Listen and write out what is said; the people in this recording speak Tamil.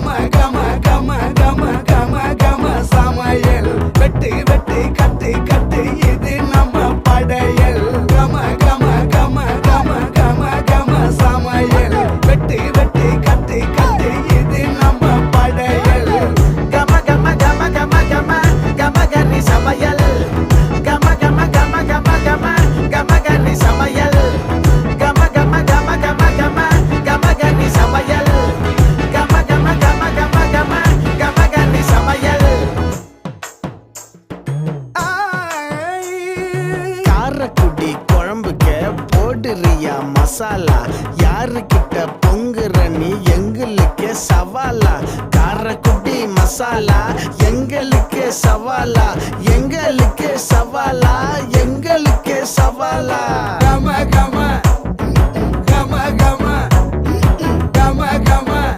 கம கம கம கம கம கம சமையல் வெட்டு வெட்டு கட்டு கட்டு இது நம்ம படையல் கம கம கம கம கம கம சமையல் வெட்டு வெட்டு கட்டு கட்டு இது நம்ம படையல் கம கம கம கம கம கம கன்னி சமையல் கம கம கம கம கம கம கன்னி சமையல் கம கம கம கம கம கம கன்னி சமையல் கம கம கம கம கம கம கன்னி சமையல் காரக்குடி குழம்புக்க போடுறியா மசாலா யாருக்கிட்ட பொங்குற நீ எங்களுக்கு சவாலா காரக்குடி மசாலா எங்களுக்கு சவாலா எங்களுக்கு சவாலா எங்களுக்கு சவாலா